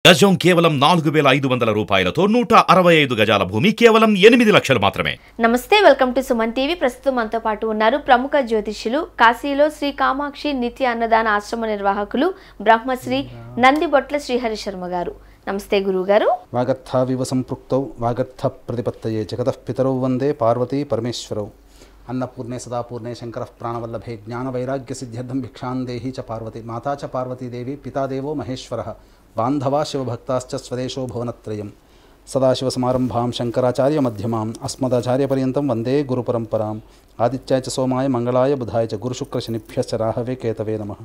గజం కేవలం 4,500 రూపాయలతో 165 గజాల భూమి కేవలం 8 లక్షలు మాత్రమే. నమస్తే, వెల్కమ్ టు సుమన్ టీవీ. ప్రస్తుతం మనతో పాటు ఉన్నారు ప్రముఖ జ్యోతిష్యులు, కాశీలో శ్రీ కామాక్షి నిత్య అన్నదాన ఆశ్రమ నిర్వాహకులు బ్రహ్మశ్రీ నందిబొట్ల శ్రీహరి శర్మ గారు. నమస్తే గురువు గారు. వాగర్థావివ సంపృక్తౌ వాగర్థ ప్రతిపత్తయే జగతః పితరౌ వందే పార్వతీ పరమేశ్వరౌ. అన్నపూర్ణే సదాపూర్ణే శంకర ప్రాణవల్లభే జ్ఞాన వైరాగ్య సిద్ధ్యర్థం భిక్షాం దేహి చ పార్వతి మాతా చ పార్వతీదేవి పితాదేవో మహేశ్వరః బాంధవా శివభక్తాశ్చ స్వదేశో భువనత్రయం. సదాశివసమారంభాం శంకరాచార్య మధ్యమాం అస్మదాచార్యపర్యంతం వందే గురుపరంపరాం. ఆదిత్యాయ చ సోమాయ మంగళాయ బుధాయ చ గురుశుక్రశనిభ్యశ్చ రాహవే కేతవే నమః.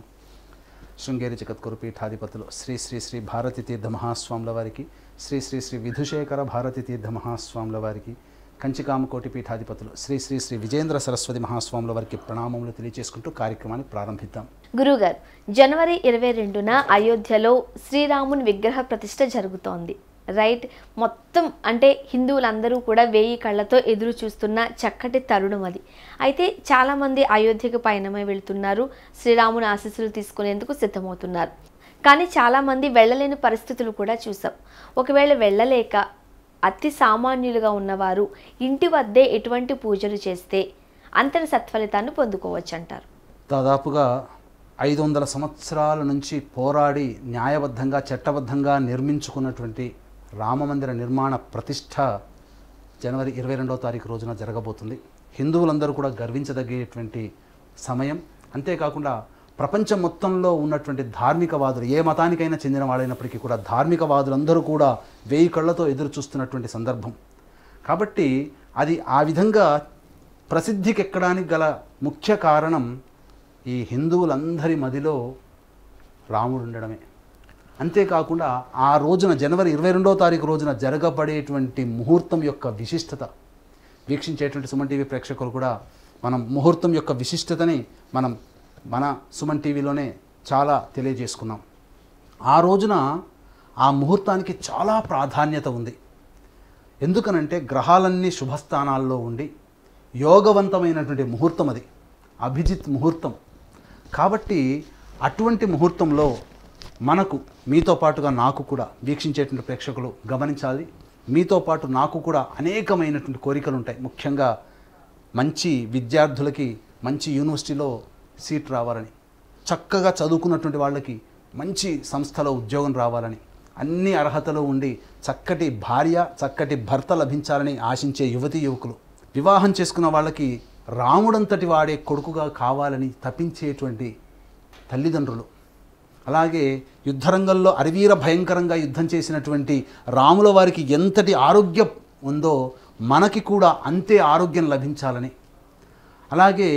శృంగేరి జగద్గురు పీఠాధిపతులు శ్రీ శ్రీ శ్రీ భారతీ తీర్థ మహాస్వాముల వారికి, శ్రీ శ్రీ శ్రీ విధుశేఖర భారతీ తీర్థ మహాస్వాముల వారికి, కంచికామకోటి పీఠాధిపతులు శ్రీ శ్రీ శ్రీ విజేంద్ర సరస్వతి మహాస్వాముల వారికి ప్రణామములు తెలియజేసుకుంటూ కార్యక్రమాన్ని ప్రారంభిద్దాం. గురువుగారు, జనవరి 22న అయోధ్యలో శ్రీరాముని విగ్రహ ప్రతిష్ఠ జరుగుతోంది, రైట్? మొత్తం అంటే హిందువులందరూ కూడా 1000 కళ్ళతో ఎదురు చూస్తున్న చక్కటి తరుణం అది. అయితే చాలామంది అయోధ్యకు పయనమై వెళ్తున్నారు, శ్రీరాముని ఆశీస్సులు తీసుకునేందుకు సిద్ధమవుతున్నారు. కానీ చాలామంది వెళ్ళలేని పరిస్థితులు కూడా చూసాం. ఒకవేళ వెళ్ళలేక అతి సామాన్యులుగా ఉన్నవారు ఇంటి వద్దే ఎటువంటి పూజలు చేస్తే అంతటి సత్ఫలితాన్ని పొందుకోవచ్చు అంటారు? దాదాపుగా 500 సంవత్సరాల నుంచి పోరాడి న్యాయబద్ధంగా చట్టబద్ధంగా నిర్మించుకున్నటువంటి రామమందిర నిర్మాణ ప్రతిష్ఠ జనవరి 22వ తారీఖు రోజున జరగబోతుంది. హిందువులందరూ కూడా గర్వించదగ్గేటువంటి సమయం. అంతేకాకుండా ప్రపంచం మొత్తంలో ఉన్నటువంటి ధార్మికవాదులు, ఏ మతానికైనా చెందిన వాళ్ళైనప్పటికీ కూడా ధార్మికవాదులందరూ కూడా 1000 కళ్ళతో ఎదురు చూస్తున్నటువంటి సందర్భం. కాబట్టి అది ఆ విధంగా ప్రసిద్ధికి ఎక్కడానికి గల ముఖ్య కారణం ఈ హిందువులందరి మదిలో రాముడు ఉండడమే. అంతేకాకుండా ఆ రోజున జనవరి 22వ తారీఖు రోజున జరగబడేటువంటి ముహూర్తం యొక్క విశిష్టత వీక్షించేటువంటి సుమన్ టీవీ ప్రేక్షకులు కూడా మనం ముహూర్తం యొక్క విశిష్టతని మన సుమన్ టీవీలోనే చాలా తెలియజేసుకున్నాం. ఆ రోజున ఆ ముహూర్తానికి చాలా ప్రాధాన్యత ఉంది. ఎందుకనంటే గ్రహాలన్నీ శుభస్థానాల్లో ఉండి యోగవంతమైనటువంటి ముహూర్తం అది, అభిజిత్ ముహూర్తం. కాబట్టి అటువంటి ముహూర్తంలో మనకు, మీతో పాటుగా నాకు కూడా వీక్షించేటువంటి ప్రేక్షకులు గమనించాలి, మీతో పాటు నాకు కూడా అనేకమైనటువంటి కోరికలు ఉంటాయి. ముఖ్యంగా మంచి విద్యార్థులకి మంచి యూనివర్సిటీలో సీట్ రావాలని, చక్కగా చదువుకున్నటువంటి వాళ్ళకి మంచి సంస్థలో ఉద్యోగం రావాలని, అన్ని అర్హతలు ఉండి చక్కటి భార్య చక్కటి భర్త లభించాలని ఆశించే యువతీ యువకులు, వివాహం చేసుకున్న వాళ్ళకి రాముడంతటి వాడే కొడుకుగా కావాలని తపించేటువంటి తల్లిదండ్రులు, అలాగే యుద్ధరంగంలో అరివీర భయంకరంగా యుద్ధం చేసినటువంటి రాముల వారికి ఎంతటి ఆరోగ్యం ఉందో మనకి కూడా అంతే ఆరోగ్యం లభించాలని, అలాగే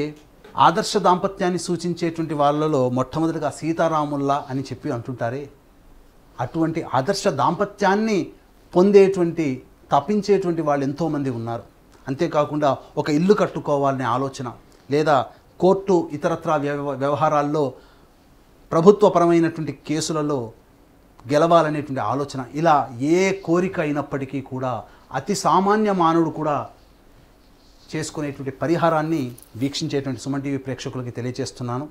ఆదర్శ దాంపత్యాన్ని సూచించేటువంటి వాళ్ళలో మొట్టమొదటిగా సీతారాముల్లా అని చెప్పి అంటుంటారే, అటువంటి ఆదర్శ దాంపత్యాన్ని పొందేటువంటి తపించేటువంటి వాళ్ళు ఎంతోమంది ఉన్నారు. అంతేకాకుండా ఒక ఇల్లు కట్టుకోవాలనే ఆలోచన, లేదా కోర్టు ఇతరత్రా వ్యవహారాల్లో ప్రభుత్వపరమైనటువంటి కేసులలో గెలవాలనేటువంటి ఆలోచన, ఇలా ఏ కోరిక అయినప్పటికీ కూడా అతి సామాన్య మానవుడు కూడా చేసుకునేటువంటి పరిహారాన్ని వీక్షించేటువంటి సుమన్ టీవీ ప్రేక్షకులకి తెలియజేస్తున్నాను.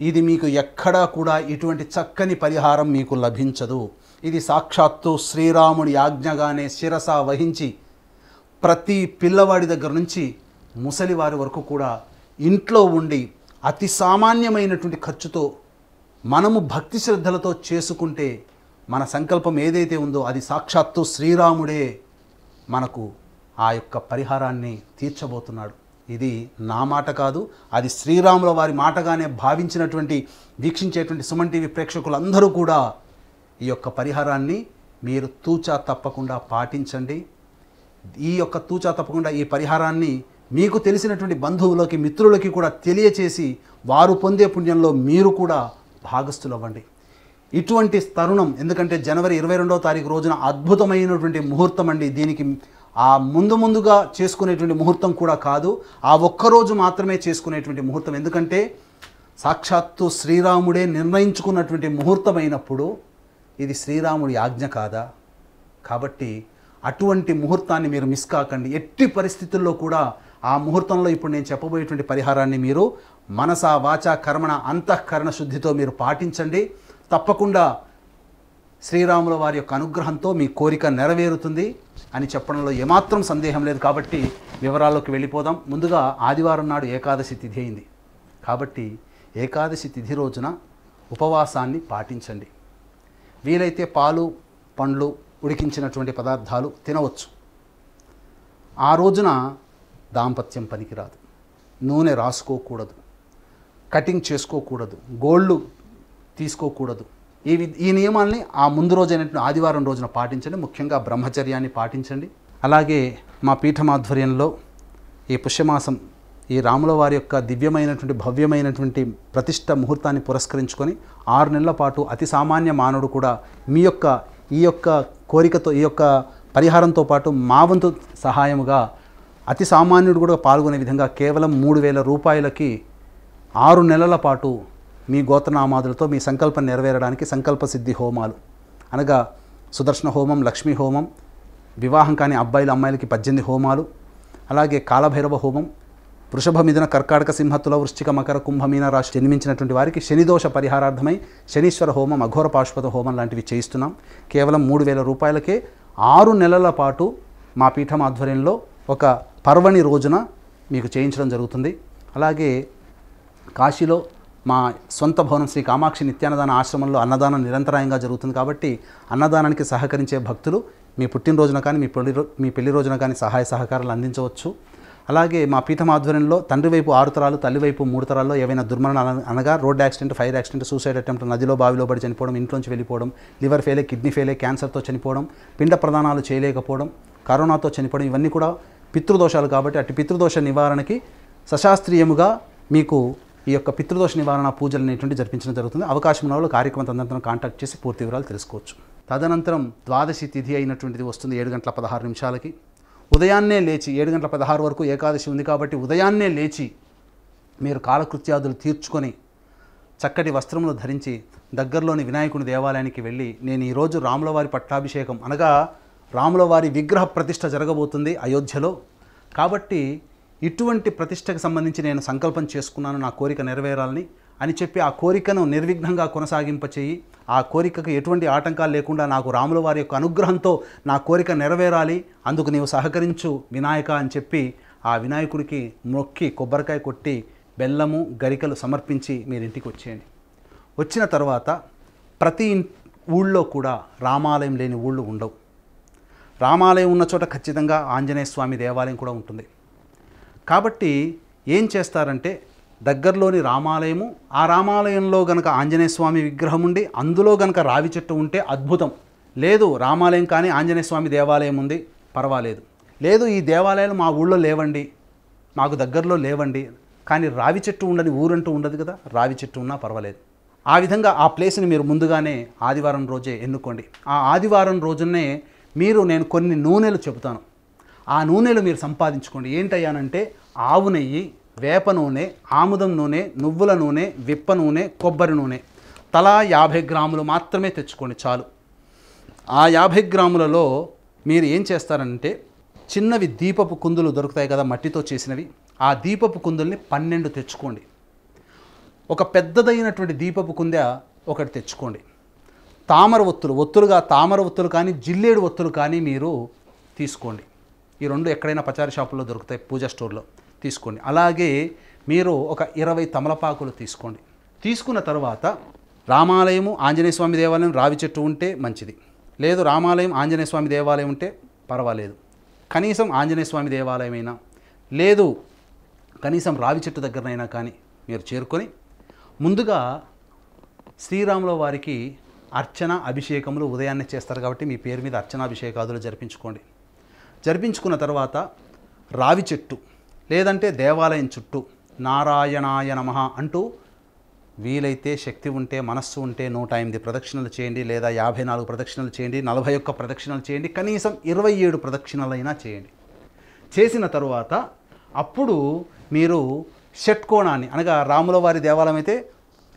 ఇది మీకు ఎక్కడా కూడా ఇటువంటి చక్కని పరిహారం మీకు లభించదు. ఇది సాక్షాత్తు శ్రీరాముడి ఆజ్ఞగానే శిరస వహించి ప్రతి పిల్లవాడి దగ్గర నుంచి ముసలివారి వరకు కూడా ఇంట్లో ఉండి అతి సామాన్యమైనటువంటి ఖర్చుతో మనము భక్తి శ్రద్ధలతో చేసుకుంటే మన సంకల్పం ఏదైతే ఉందో అది సాక్షాత్తు శ్రీరాముడే మనకు ఆ యొక్క పరిహారాన్ని తీర్చబోతున్నాడు. ఇది నా మాట కాదు, అది శ్రీరాముల వారి మాటగానే భావించినటువంటి వీక్షించేటువంటి సుమన్ టీవీ ప్రేక్షకులందరూ కూడా ఈ యొక్క పరిహారాన్ని మీరు తూచా తప్పకుండా పాటించండి. ఈ యొక్క తూచా తప్పకుండా ఈ పరిహారాన్ని మీకు తెలిసినటువంటి బంధువులకి మిత్రులకి కూడా తెలియచేసి వారు పొందే పుణ్యంలో మీరు కూడా భాగస్థులు అవ్వండి. ఇటువంటి తరుణం, ఎందుకంటే జనవరి 22వ తారీఖు రోజున అద్భుతమైనటువంటి ముహూర్తం అండి. దీనికి ఆ ముందుగా చేసుకునేటువంటి ముహూర్తం కూడా కాదు, ఆ ఒక్కరోజు మాత్రమే చేసుకునేటువంటి ముహూర్తం. ఎందుకంటే సాక్షాత్తు శ్రీరాముడే నిర్ణయించుకున్నటువంటి ముహూర్తం అయినప్పుడు ఇది శ్రీరాముడి ఆజ్ఞ కాదా? కాబట్టి అటువంటి ముహూర్తాన్ని మీరు మిస్ కాకండి. ఎట్టి పరిస్థితుల్లో కూడా ఆ ముహూర్తంలో ఇప్పుడు నేను చెప్పబోయేటువంటి పరిహారాన్ని మీరు మనసా వాచా కర్మణ అంతఃకరణ శుద్ధితో మీరు పాటించండి. తప్పకుండా శ్రీరాముల వారి యొక్క అనుగ్రహంతో మీ కోరిక నెరవేరుతుంది అని చెప్పడంలో ఏమాత్రం సందేహం లేదు. కాబట్టి వివరాల్లోకి వెళ్ళిపోదాం. ముందుగా ఆదివారం నాడు ఏకాదశి తిథి అయింది. కాబట్టి ఏకాదశి తిథి రోజున ఉపవాసాన్ని పాటించండి. వీలైతే పాలు, పండ్లు, ఉడికించినటువంటి పదార్థాలు తినవచ్చు. ఆ రోజున దాంపత్యం పనికిరాదు, నూనె రాసుకోకూడదు, కటింగ్ చేసుకోకూడదు, గోళ్ళు తీసుకోకూడదు. ఈ నియమాల్ని ఆ ముందు రోజైనటువంటి ఆదివారం రోజున పాటించండి. ముఖ్యంగా బ్రహ్మచర్యాన్ని పాటించండి. అలాగే మా పీఠమాధ్వర్యంలో ఈ పుష్యమాసం ఈ రాముల వారి యొక్క దివ్యమైనటువంటి భవ్యమైనటువంటి ప్రతిష్ట ముహూర్తాన్ని పురస్కరించుకొని 6 నెలల పాటు అతి సామాన్య మానవుడు కూడా ఈ యొక్క కోరికతో ఈ యొక్క పరిహారంతో పాటు మా వంతు సహాయముగా అతి సామాన్యుడు కూడా పాల్గొనే విధంగా కేవలం 3,000 రూపాయలకి 6 నెలల పాటు మీ గోత్రనామాదులతో మీ సంకల్పం నెరవేరడానికి సంకల్ప సిద్ధి హోమాలు అనగా సుదర్శన హోమం, లక్ష్మీ హోమం, వివాహం కాని అబ్బాయిలు అమ్మాయిలకి 18 హోమాలు, అలాగే కాలభైరవ హోమం, వృషభ మిథున కర్కాటక సింహ తుల వృశ్చిక మకర కుంభ మీన రాశి జన్మించినటువంటి వారికి శనిదోష పరిహారార్థమై శనీశ్వర హోమం, అఘోర పాశుపత హోమం లాంటివి చేయిస్తున్నాం. కేవలం 3,000 రూపాయలకే 6 నెలల పాటు మా పీఠం ఆధ్వర్యంలో ఒక పర్వణి రోజున మీకు చేయించడం జరుగుతుంది. అలాగే కాశీలో మా సొంత భవనం శ్రీ కామాక్షి నిత్యాన్నదాన ఆశ్రమంలో అన్నదానం నిరంతరాయంగా జరుగుతుంది. కాబట్టి అన్నదానానికి సహకరించే భక్తులు మీ పుట్టినరోజున కానీ మీ పెళ్లి రోజున కానీ సహాయ సహకారాలు అందించవచ్చు. అలాగే మా పీఠం ఆధ్వర్యంలో తండ్రి వైపు 6 తరాలు, తల్లి వైపు 3 తరాల్లో ఏవైనా దుర్మరణాలు అనగా road accident, fire accident, suicide attempt, నదిలో బావిలో పడి చనిపోవడం, ఇంట్లోంచి వెళ్ళిపోవడం, లివర్ ఫెయిలే, కిడ్నీ ఫెయిలే, క్యాన్సర్తో చనిపోవడం, పిండ ప్రదానాలు చేయలేకపోవడం, కరోనాతో చనిపోవడం, ఇవన్నీ కూడా పితృదోషాలు. కాబట్టి అటు పితృదోష నివారణకి సశాస్త్రీయముగా మీకు ఈ యొక్క పితృదోష నివారణ పూజలు అనేటువంటి జరిపించడం జరుగుతుంది. అవకాశం ఉన్న వాళ్ళు కార్యక్రమం తదనంతరం కాంటాక్ట్ చేసి పూర్తి వివరాలు తెలుసుకోవచ్చు. తదనంతరం ద్వాదశి తిథి అయినటువంటిది వస్తుంది 7:16 ఉదయాన్నే లేచి 7:16 వరకు ఏకాదశి ఉంది కాబట్టి ఉదయాన్నే లేచి మీరు కాలకృత్యాదులు తీర్చుకొని చక్కటి వస్త్రములు ధరించి దగ్గరలోని వినాయకుని దేవాలయానికి వెళ్ళి, నేను ఈరోజు రాములవారి పట్టాభిషేకం అనగా రాములవారి విగ్రహ ప్రతిష్ఠ జరగబోతుంది అయోధ్యలో, కాబట్టి ఇటువంటి ప్రతిష్టకు సంబంధించి నేను సంకల్పం చేసుకున్నాను, నా కోరిక నెరవేరాలని అని చెప్పి ఆ కోరికను నిర్విఘ్నంగా కొనసాగింపచేయి, ఆ కోరికకు ఎటువంటి ఆటంకాలు లేకుండా నాకు రాముల వారి యొక్క అనుగ్రహంతో నా కోరిక నెరవేరాలి, అందుకు నీవు సహకరించు వినాయక అని చెప్పి ఆ వినాయకుడికి మొక్కి కొబ్బరికాయ కొట్టి బెల్లము, గరికలు సమర్పించి మీరు ఇంటికి వచ్చేయండి. వచ్చిన తర్వాత ప్రతి ఊళ్ళో కూడా రామాలయం లేని ఊళ్ళు ఉండవు. రామాలయం ఉన్న చోట ఖచ్చితంగా ఆంజనేయ స్వామి దేవాలయం కూడా ఉంటుంది. కాబట్టి ఏం చేస్తారంటే దగ్గరలోని రామాలయము, ఆ రామాలయంలో గనక ఆంజనేయ స్వామి విగ్రహం ఉండి అందులో గనక రావి చెట్టు ఉంటే అద్భుతం. లేదు రామాలయం కానీ ఆంజనేయ స్వామి దేవాలయం ఉంది, పర్వాలేదు. లేదు ఈ దేవాలయాలు మా ఊళ్ళో లేవండి, మాకు దగ్గరలో లేవండి, కానీ రావి చెట్టు ఉండని ఊరంటూ ఉండదు కదా, రావి చెట్టు ఉన్నా పర్వాలేదు. ఆ విధంగా ఆ ప్లేస్ని మీరు ముందుగానే ఆదివారం రోజే ఎన్నుకోండి. ఆ ఆదివారం రోజునే నేను కొన్ని నూనెలు చెబుతాను, ఆ నూనెలు మీరు సంపాదించుకోండి. ఏంటయ్యానంటే ఆవు నెయ్యి, వేప నూనె, ఆముదం నూనె, నువ్వుల నూనె, విప్ప నూనె, కొబ్బరి నూనె తలా 50 గ్రాములు మాత్రమే తెచ్చుకోండి చాలు. ఆ 50 గ్రాములలో మీరు ఏం చేస్తారంటే చిన్నవి దీపపు కుందులు దొరుకుతాయి కదా మట్టితో చేసినవి, ఆ దీపపు కుందుల్ని 12 తెచ్చుకోండి. ఒక పెద్దదైనటువంటి దీపపు కుందె ఒకటి తెచ్చుకోండి. తామర ఒత్తులుగా తామర ఒత్తులు కానీ జిల్లేడు ఒత్తులు కానీ మీరు తీసుకోండి. ఈ 2 ఎక్కడైనా పచారీ షాపుల్లో దొరుకుతాయి, పూజా స్టోర్లో తీసుకోండి. అలాగే మీరు ఒక 20 తమలపాకులు తీసుకోండి. తీసుకున్న తర్వాత రామాలయము, ఆంజనేయ స్వామి దేవాలయం రావి చెట్టు ఉంటే మంచిది, లేదు రామాలయం ఆంజనేయ స్వామి దేవాలయం ఉంటే పర్వాలేదు. కనీసం ఆంజనేయ స్వామి దేవాలయమైనా లేదు కనీసం రావి చెట్టు దగ్గరనైనా కానీ మీరు చేరుకొని ముందుగా శ్రీరాముల వారికి అర్చన అభిషేకములు ఉదయాన్నే చేస్తారు కాబట్టి మీ పేరు మీద అర్చనాభిషేకాదులు జరిపించుకోండి. జరిపించుకున్న తర్వాత రావి చెట్టు లేదంటే దేవాలయం చుట్టూ నారాయణాయ నమః అంటూ వీలైతే శక్తి ఉంటే మనస్సు ఉంటే 108 ప్రదక్షిణలు చేయండి, లేదా 54 ప్రదక్షిణలు చేయండి, 41 ప్రదక్షిణలు చేయండి, కనీసం 27 ప్రదక్షిణలైనా చేయండి. చేసిన తరువాత అప్పుడు మీరు షట్కోణాన్ని అనగా రాముల వారి దేవాలయం అయితే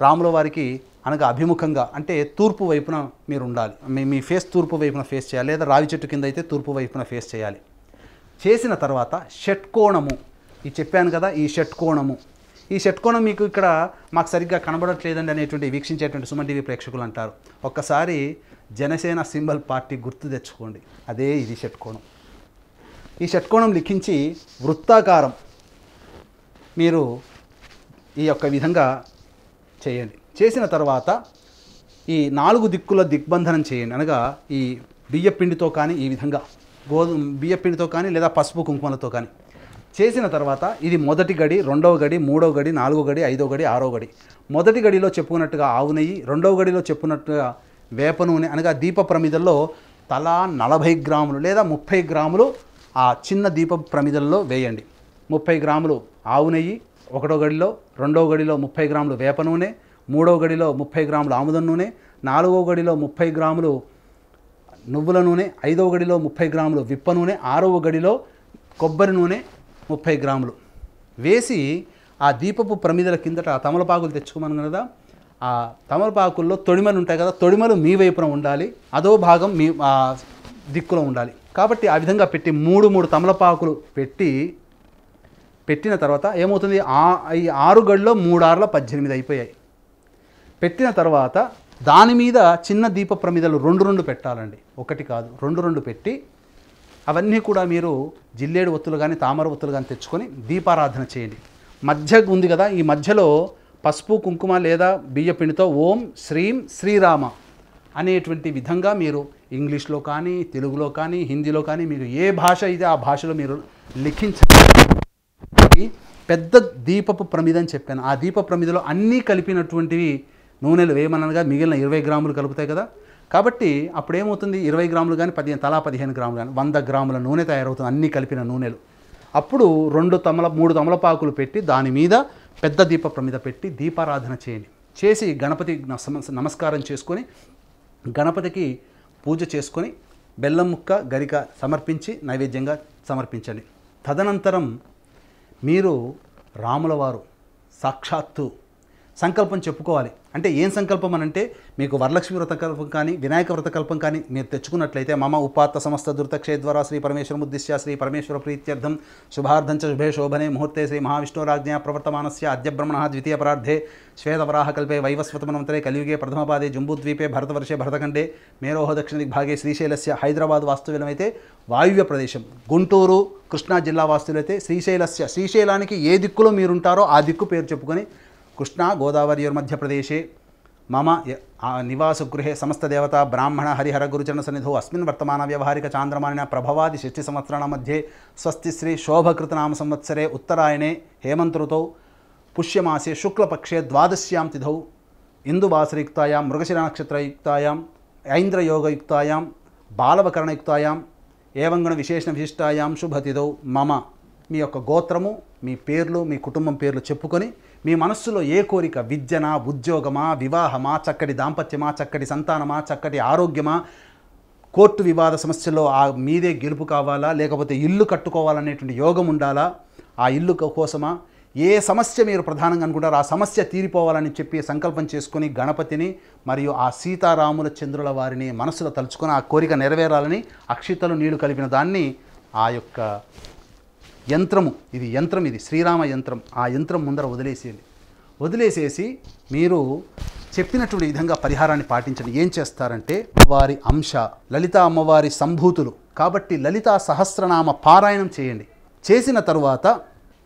రాముల వారికి అనగా అభిముఖంగా అంటే తూర్పు వైపున మీరు ఉండాలి, మీ ఫేస్ తూర్పు వైపున ఫేస్ చేయాలి, లేదా రావి చెట్టు కింద అయితే తూర్పు వైపున ఫేస్ చేయాలి. చేసిన తర్వాత షట్కోణము, ఈ చెప్పాను కదా ఈ షట్కోణం మీకు ఇక్కడ మాకు సరిగ్గా కనబడట్లేదండి అనేటువంటి వీక్షించేటువంటి సుమన్ టీవీ ప్రేక్షకులు అంటారు. ఒక్కసారి జనసేన సింబల్ పార్టీ గుర్తు తెచ్చుకోండి. అదే ఇది షట్కోణం. ఈ షట్కోణం లిఖించి వృత్తాకారం మీరు ఈ యొక్క విధంగా చేయండి. చేసిన తర్వాత ఈ 4 దిక్కుల దిగ్బంధనం చేయండి. అనగా ఈ బియ్యపిండితో కానీ, ఈ విధంగా బియ్యపిండితో కానీ లేదా పసుపు కుంకుమలతో కానీ చేసిన తర్వాత ఇది మొదటి గడి, రెండవ గడి, మూడవ గడి, 4వ గడి, 5వ గడి, 6వ గడి. మొదటి గడిలో చెప్పుకున్నట్టుగా ఆవు నెయ్యి, రెండవ గడిలో చెప్పుకున్నట్టుగా వేప నూనె, అనగా దీప ప్రమిదల్లో తలా 40 గ్రాములు లేదా 30 గ్రాములు ఆ చిన్న దీప ప్రమిదల్లో వేయండి. 30 గ్రాములు ఆవు నెయ్యి ఒకటో గడిలో, రెండవ గడిలో 30 గ్రాములు వేప నూనె, మూడవ గడిలో 30 గ్రాములు ఆముదం నూనె, 4వ గడిలో 30 గ్రాములు నువ్వుల నూనె, 5వ గడిలో 30 గ్రాములు విప్ప నూనె, 6వ గడిలో కొబ్బరి నూనె 30 గ్రాములు వేసి ఆ దీపపు ప్రమిదల కిందట ఆ తమలపాకులు తెచ్చుకోమను కదా, ఆ తమలపాకుల్లో తొడిమలు ఉంటాయి కదా, తొడిమలు మీ వైపున ఉండాలి, అదో భాగం మీ దిక్కులో ఉండాలి. కాబట్టి ఆ విధంగా పెట్టి 3 తమలపాకులు పెట్టిన తర్వాత ఏమవుతుంది, ఈ 6 గడిలో 3 6ల 18 అయిపోయాయి. పెట్టిన తర్వాత దాని మీద చిన్న దీప ప్రమిదలు 2 పెట్టాలండి, ఒకటి కాదు 2 పెట్టి అవన్నీ కూడా మీరు జిల్లేడు ఒత్తులు కానీ తామర ఒత్తులు కానీ తెచ్చుకొని దీపారాధన చేయండి. మధ్య ఉంది కదా, ఈ మధ్యలో పసుపు కుంకుమ లేదా బియ్యపిండితో ఓం శ్రీం శ్రీరామ అనేటువంటి విధంగా మీరు ఇంగ్లీష్లో కానీ, తెలుగులో కానీ, హిందీలో కానీ మీరు ఏ భాష అయితే ఆ భాషలో మీరు లిఖించాలి. పెద్ద దీపపు ప్రమిద అని చెప్పాను. ఆ దీప ప్రమిదలో అన్నీ కలిపినటువంటివి నూనెలు వేయమనగా మిగిలిన 20 గ్రాములు కలుపుతాయి కదా. కాబట్టి అప్పుడు ఏమవుతుంది, 20 గ్రాములు కానీ తలా 15 గ్రాములు కానీ 100 గ్రాముల నూనె తయారవుతుంది, అన్నీ కలిపిన నూనెలు. అప్పుడు 3 తమలపాకులు పెట్టి దాని మీద పెద్ద దీప ప్రమిద పెట్టి దీపారాధన చేయండి. చేసి గణపతి నమస్కారం చేసుకొని గణపతికి పూజ చేసుకొని బెల్లం ముక్క గరిక సమర్పించి నైవేద్యంగా సమర్పించండి. తదనంతరం మీరు రాముల వారు సాక్షాత్తు సంకల్పం చెప్పుకోవాలి. అంటే ఏం సంకల్పం అనంటే, మీకు వరలక్ష్మి వ్రతకల్పం కానీ వినాయక వ్రతకల్పం కానీ మీరు తెచ్చుకున్నట్లయితే మమ ఉపాత్త సమస్త దుర్తక్షేద్వారా శ్రీ పరమేశ్వరం ఉద్దిశ్య శ్రీ పరమేశ్వర ప్రీత్యర్థం శుభార్థం చ శుభే శోభనే ముహూర్తే శ్రీ మహావిష్ణురాజ్ఞా ప్రవర్తమానస్య అద్య బ్రహ్మణ ద్వితీయ పరార్థే శ్వేతవరాహ కల్పే వైవస్వతమనంతరే కలియుగే ప్రథమపాదే జంబూద్వీపే భరతవర్షే భరతఖండే మేరోహ దక్షిణ దిగ్భాగే శ్రీశైలస్య హైదరాబాద్ వాస్తువ్యులమైతే వాయువ్య ప్రదేశం, గుంటూరు కృష్ణా జిల్లా వాస్తువులైతే శ్రీశైలానికి ఏ దిక్కులో మీరుంటారో ఆ దిక్కు పేరు చెప్పుకొని కృష్ణా గోదావరియోర్మధ్యప్రదేశే మమ నివాసగృహే సమస్తదేవతా బ్రాహ్మణ హరిహర గురుచరణ సన్నిధో అస్మిన్ వర్తమాన వ్యవహారిక చాంద్రమానిన ప్రభవాది 6 సంవత్సరాల మధ్యే స్వస్తి శ్రీ శోభకృతనామ సంవత్సరే ఉత్తరాయణే హేమంత ఋతౌ పుష్యమాసే శుక్లపక్షే ద్వాదశ్యాం తిథౌ ఇందువాసరయుక్తాయాం మృగశిర నక్షత్రయుక్తాయాం ఐంద్రయోగయుక్తాయాం బాలవకరణయుక్తాయాం ఏవంగణ విశేషణ విశిష్టాయాం శుభతిథౌ మమ మీ యొక్క గోత్రము, మీ పేర్లు, మీ కుటుంబం పేర్లు చెప్పుకొని మీ మనస్సులో ఏ కోరిక, విద్యనా, ఉద్యోగమా, వివాహమా, చక్కటి దాంపత్యమా, చక్కటి సంతానమా, చక్కటి ఆరోగ్యమా, కోర్టు వివాద సమస్యల్లో మీదే గెలుపు కావాలా, లేకపోతే ఇల్లు కట్టుకోవాలనేటువంటి యోగం ఉండాలా, ఆ ఇల్లు కోసమా, ఏ సమస్య మీరు ప్రధానంగా అనుకుంటారో ఆ సమస్య తీరిపోవాలని చెప్పి సంకల్పం చేసుకొని గణపతిని మరియు ఆ సీతారాముల చంద్రుల వారిని మనసులో తలుచుకొని ఆ కోరిక నెరవేరాలని అక్షితలు నీళ్లు కలిపిన దాన్ని ఆ యొక్క యంత్రము, ఇది శ్రీరామ యంత్రం, ఆ యంత్రం ముందర వదిలేసేసి మీరు చెప్పినటువంటి విధంగా పరిహారాన్ని పాటించండి. ఏం చేస్తారంటే, వారి అంశ లలిత అమ్మవారి సంభూతులు కాబట్టి లలితా సహస్రనామ పారాయణం చేయండి. చేసిన తరువాత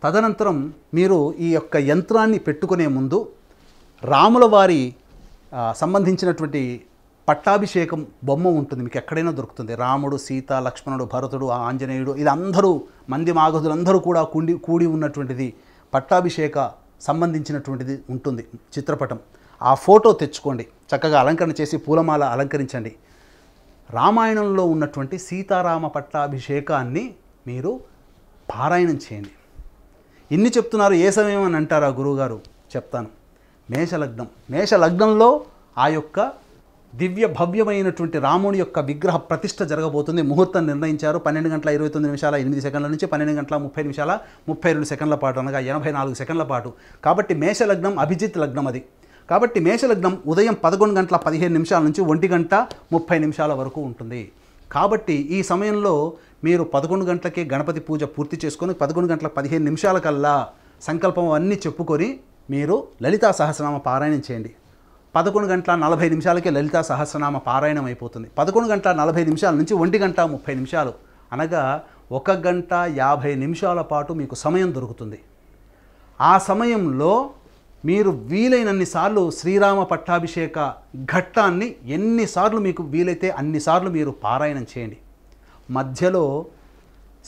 తదనంతరం మీరు ఈ యొక్క యంత్రాన్ని పెట్టుకునే ముందు రాముల వారి సంబంధించినటువంటి పట్టాభిషేకం బొమ్మ ఉంటుంది, మీకు ఎక్కడైనా దొరుకుతుంది. రాముడు, సీత, లక్ష్మణుడు, భరతుడు, ఆంజనేయుడు, ఇది అందరూ మంది మాగధులందరూ కూడా కూడి ఉన్నటువంటిది పట్టాభిషేక సంబంధించినటువంటిది ఉంటుంది చిత్రపటం. ఆ ఫోటో తెచ్చుకోండి, చక్కగా అలంకరణ చేసి పూలమాల అలంకరించండి. రామాయణంలో ఉన్నటువంటి సీతారామ పట్టాభిషేకాన్ని మీరు పారాయణం చేయండి. ఇన్ని చెప్తున్నారు, ఏ సమయం అని అంటారా గురువుగారు? చెప్తాను. మేషలగ్నంలో ఆ యొక్క దివ్య భవ్యమైనటువంటి రాముని యొక్క విగ్రహ ప్రతిష్ఠ జరగబోతుంది. ముహూర్తం నిర్ణయించారు 12:29:08 నుంచి 12:32 పాటు, అనగా 84 సెకండ్ల పాటు. కాబట్టి మేషలగ్నం అభిజిత్ లగ్నం అది. కాబట్టి మేషలగ్నం ఉదయం 11:15 నుంచి 1:30 వరకు ఉంటుంది. కాబట్టి ఈ సమయంలో మీరు 11 గంటలకే గణపతి పూజ పూర్తి చేసుకొని 11:15 కల్లా సంకల్పం అన్నీ చెప్పుకొని మీరు లలితా సహస్రనామ పారాయణం చేయండి. 11:40 లలితా సహస్రనామ పారాయణం అయిపోతుంది. 11:40 నుంచి 1:30 అనగా 1:50 పాటు మీకు సమయం దొరుకుతుంది. ఆ సమయంలో మీరు వీలైనన్ని సార్లు శ్రీరామ పట్టాభిషేక ఘట్టాన్ని ఎన్నిసార్లు మీకు వీలైతే అన్నిసార్లు మీరు పారాయణం చేయండి. మధ్యలో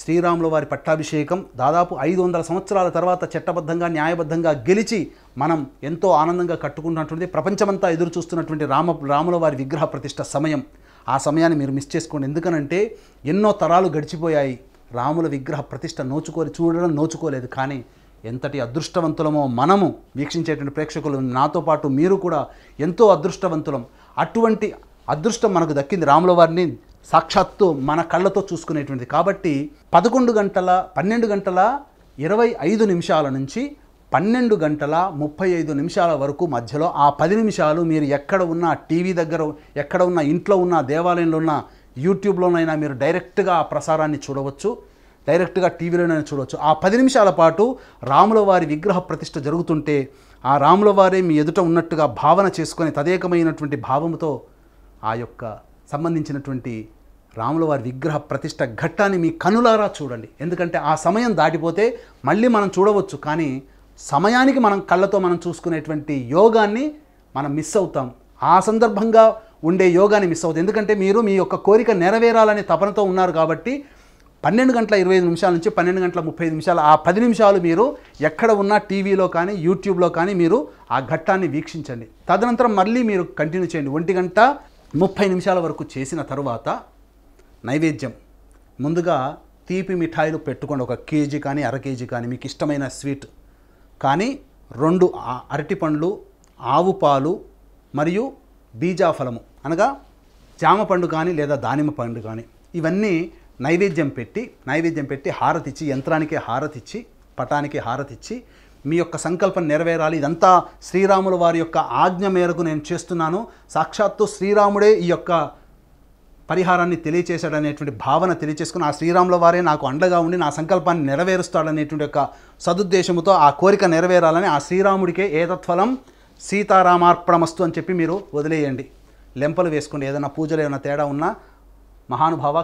శ్రీరాముల వారి పట్టాభిషేకం దాదాపు 500 సంవత్సరాల తర్వాత చట్టబద్ధంగా న్యాయబద్ధంగా గెలిచి మనం ఎంతో ఆనందంగా కట్టుకున్నటువంటి ప్రపంచమంతా ఎదురు చూస్తున్నటువంటి రాముల వారి విగ్రహ ప్రతిష్ఠ సమయం. ఆ సమయాన్ని మీరు మిస్ చేసుకోండి. ఎందుకనంటే ఎన్నో తరాలు గడిచిపోయాయి, రాముల విగ్రహ ప్రతిష్ఠ నోచుకోలేదు. కానీ ఎంతటి అదృష్టవంతులమో మనము వీక్షించేటువంటి ప్రేక్షకులు, నాతో పాటు మీరు కూడా ఎంతో అదృష్టవంతులం. అటువంటి అదృష్టం మనకు దక్కింది రాముల వారిని సాక్షాత్తు మన కళ్ళతో చూసుకునేటువంటిది. కాబట్టి 12:25 నుంచి 12:35 వరకు మధ్యలో ఆ 10 నిమిషాలు మీరు ఎక్కడ ఉన్న టీవీ దగ్గర, ఎక్కడ ఉన్న ఇంట్లో ఉన్న, దేవాలయంలో ఉన్న, యూట్యూబ్లోనైనా మీరు డైరెక్ట్గా ఆ ప్రసారాన్ని చూడవచ్చు, డైరెక్ట్గా టీవీలోనైనా చూడవచ్చు. ఆ 10 నిమిషాల పాటు రాముల వారి విగ్రహ ప్రతిష్ఠ జరుగుతుంటే ఆ రాముల వారే మీ ఎదుట ఉన్నట్టుగా భావన చేసుకొని తదేకమైనటువంటి భావముతో ఆ యొక్క సంబంధించినటువంటి రాముల వారి విగ్రహ ప్రతిష్ఠ ఘట్టాన్ని మీ కనులారా చూడండి. ఎందుకంటే ఆ సమయం దాటిపోతే మళ్ళీ మనం చూడవచ్చు, కానీ సమయానికి మనం కళ్ళతో మనం చూసుకునేటువంటి యోగాన్ని మనం మిస్ అవుతాం. ఆ సందర్భంగా ఉండే యోగాన్ని మిస్ అవుతాం. ఎందుకంటే మీరు మీ యొక్క కోరిక నెరవేరాలనే తపనతో ఉన్నారు. కాబట్టి 12:25 నుంచి 12:35 ఆ 10 నిమిషాలు మీరు ఎక్కడ ఉన్నా టీవీలో కానీ యూట్యూబ్లో కానీ మీరు ఆ ఘట్టాన్ని వీక్షించండి. తదనంతరం మళ్ళీ మీరు కంటిన్యూ చేయండి. 1:30 వరకు చేసిన తరువాత నైవేద్యం, ముందుగా తీపి మిఠాయిలు పెట్టుకోండి. 1 కేజీ కానీ 1/2 కేజీ కానీ మీకు ఇష్టమైన స్వీట్ కానీ, 2 అరటిపండ్లు, ఆవు పాలు మరియు బీజాఫలము అనగా జామ పండు కానీ లేదా దానిమ్మ పండు కానీ, ఇవన్నీ నైవేద్యం పెట్టి హారతిచ్చి, యంత్రానికి హారతిచ్చి, పటానికి హారతిచ్చి మీ యొక్క సంకల్పం నెరవేరాలి. ఇదంతా శ్రీరాముల వారి యొక్క ఆజ్ఞ మేరకు నేను చేస్తున్నాను, సాక్షాత్తు శ్రీరాముడే ఈ యొక్క పరిహారాన్ని తెలియచేశాడనేటువంటి భావన తెలియచేసుకుని ఆ శ్రీరాముల వారే నాకు అండగా ఉండి నా సంకల్పాన్ని నెరవేరుస్తాడనేటువంటి యొక్క సదుద్దేశంతో ఆ కోరిక నెరవేరాలని ఆ శ్రీరాముడికే ఏతత్ఫలం సీతారామార్పణమస్తు అని చెప్పి మీరు వదిలేయండి. లెంపలు వేసుకోండి. ఏదైనా పూజలు ఏమైనా తేడా ఉన్నా మహానుభావ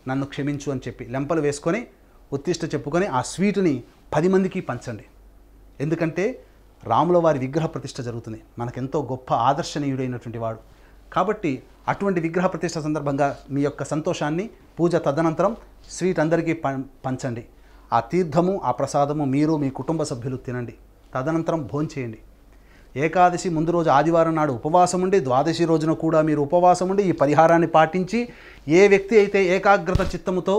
నన్ను క్షమించు అని చెప్పి లెంపలు వేసుకొని ఉత్తిష్ట చెప్పుకొని ఆ స్వీటుని 10 మందికి పంచండి. ఎందుకంటే రాముల వారి విగ్రహ ప్రతిష్ఠ జరుగుతుంది, మనకెంతో గొప్ప ఆదర్శనీయుడైనటువంటి వాడు. కాబట్టి అటువంటి విగ్రహ ప్రతిష్ఠ సందర్భంగా మీ యొక్క సంతోషాన్ని పూజ తదనంతరం స్వీట్ అందరికీ పంచండి. ఆ తీర్థము, ఆ ప్రసాదము మీరు మీ కుటుంబ సభ్యులు తినండి. తదనంతరం భోంచేయండి. ఏకాదశి ముందు రోజు ఆదివారం నాడు ఉపవాసం ఉండి, ద్వాదశి రోజున కూడా మీరు ఉపవాసం ఉండి ఈ పరిహారాన్ని పాటించి, ఏ వ్యక్తి అయితే ఏకాగ్రత చిత్తముతో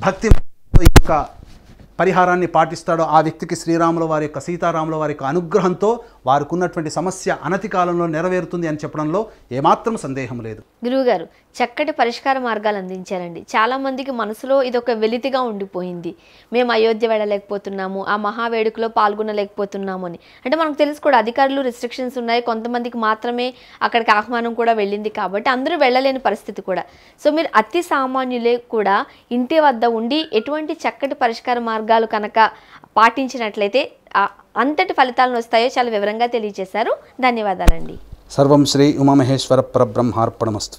భక్తి ఈ యొక్క పరిహారాన్ని పాటిస్తాడో ఆ వ్యక్తికి శ్రీరాముల వారి యొక్క, సీతారాముల వారి యొక్క అనుగ్రహంతో వారికి ఉన్నటువంటి సమస్య అనతి కాలంలో నెరవేరుతుంది అని చెప్పడంలో ఏమాత్రం సందేహం లేదు. గురువుగారు చక్కటి పరిష్కార మార్గాలు అందించారండి. చాలామందికి మనసులో ఇదొక వెలితిగా ఉండిపోయింది, మేము అయోధ్య వెళ్ళలేకపోతున్నాము, ఆ మహావేడుకలో పాల్గొనలేకపోతున్నాము అని. అంటే మనకు తెలుసు కూడా అధికారులు రిస్ట్రిక్షన్స్ ఉన్నాయి, కొంతమందికి మాత్రమే అక్కడికి ఆహ్వానం కూడా వెళ్ళింది కాబట్టి అందరూ వెళ్ళలేని పరిస్థితి కూడా. సో మీరు అతి సామాన్యులే కూడా ఇంటి వద్ద ఉండి ఎటువంటి చక్కటి పరిష్కార మార్గాలు కనుక పాటించినట్లయితే అంతటి ఫలితాలను వస్తాయో చాలా వివరంగా తెలియజేశారు. ధన్యవాదాలండి. సర్వం శ్రీ ఉమామహేశ్వర పరబ్రహ్మార్పణమస్తు.